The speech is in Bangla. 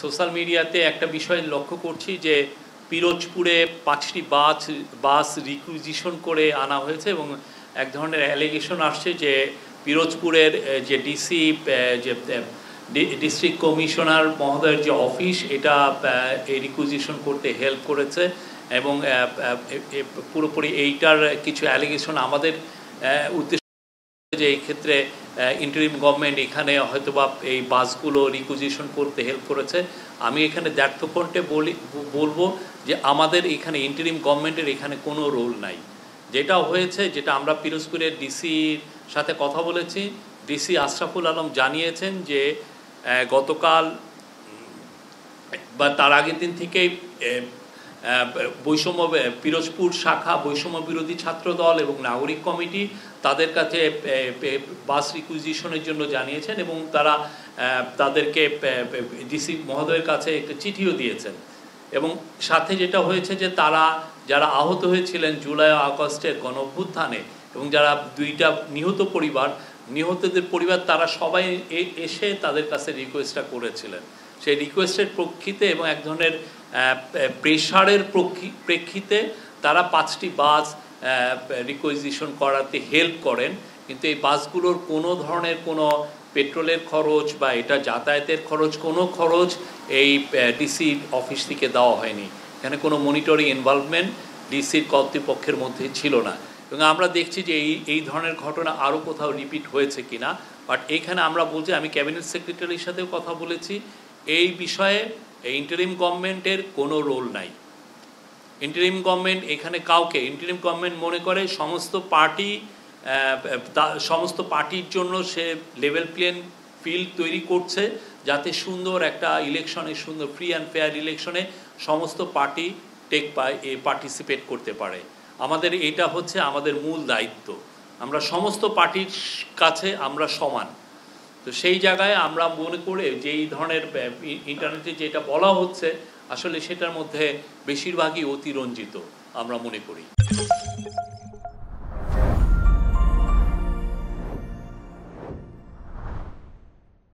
সোশ্যাল মিডিয়াতে একটা বিষয় লক্ষ্য করছি যে পিরোজপুরে 5টি বাস রিকুইজিশন করে আনা হয়েছে এবং এক ধরনের অ্যালিগেশন আসছে যে পিরোজপুরের যে ডিসি যে ডিস্ট্রিক্ট কমিশনার মহোদয়ের যে অফিস এটা এই রিকুইজিশন করতে হেল্প করেছে এবং পুরোপুরি এইটার কিছু অ্যালিগেশন আমাদের উদ্দেশ্য যে এই ক্ষেত্রে ইন্টারিম গভর্নমেন্ট এখানে হয়তোবা এই বাসগুলো রিকুইজিশন করতে হেল্প করেছে। আমি এখানে দ্ব্যর্থকণ্ঠে বলবো যে আমাদের এখানে ইন্টারিম গভর্নমেন্টের এখানে কোনো রোল নাই। যেটা হয়েছে, যেটা আমরা পিরোজপুরের ডিসির সাথে কথা বলেছি, ডিসি আশরাফুল আলম জানিয়েছেন যে গতকাল বা তার আগের দিন থেকেই বৈষম্য পিরোজপুর শাখা বৈষম্য বিরোধী ছাত্র দল এবং নাগরিক কমিটি তাদের কাছে বাস রিকুইজিশনের জন্য জানিয়েছেন এবং তারা তাদেরকে ডিসি মহোদয়ের কাছে একটা চিঠিও দিয়েছেন। এবং সাথে যেটা হয়েছে যে তারা যারা আহত হয়েছিলেন জুলাই আগস্টের গণঅভ্যুত্থানে এবং যারা দুইটা নিহতদের পরিবার তারা সবাই এসে তাদের কাছে রিকোয়েস্টটা করেছিলেন। সেই রিকোয়েস্টের প্রেক্ষিতে এবং এক ধরনের প্রেশারের প্রেক্ষিতে তারা 5টি বাস রিকুইজিশন করাতে হেল্প করেন, কিন্তু এই বাসগুলোর কোনো ধরনের কোনো পেট্রোলের খরচ বা এটা যাতায়াতের খরচ কোনো খরচ এই ডিসি অফিস থেকে দেওয়া হয়নি। এখানে কোনো মনিটরিং ইনভলভমেন্ট ডিসির কর্তৃপক্ষের মধ্যে ছিল না এবং আমরা দেখছি যে এই ধরনের ঘটনা আরও কোথাও রিপিট হয়েছে কিনা। বাট এইখানে আমরা বলছি, আমি ক্যাবিনেট সেক্রেটারির সাথেও কথা বলেছি, এই বিষয়ে ইন্টারিম গভর্নমেন্টের কোনো রোল নাই। ইন্টারিম গভর্নমেন্ট এখানে কাউকে, ইন্টারিম গভর্নমেন্ট মনে করে সমস্ত পার্টির জন্য সে লেভেল প্লেইং ফিল্ড তৈরি করছে যাতে সুন্দর একটা ইলেকশনে, সুন্দর ফ্রি অ্যান্ড ফেয়ার ইলেকশনে সমস্ত পার্টি পার্টিসিপেট করতে পারে। এটা হচ্ছে আমাদের মূল দায়িত্ব। আমরা সমস্ত পার্টির কাছে আমরা সমান। তো সেই জায়গায় আমরা মনে করে যে এই ধরনের ইন্টারনেটে যেটা বলা হচ্ছে আসলে সেটার মধ্যে বেশিরভাগই অতিরঞ্জিত আমরা মনে করি।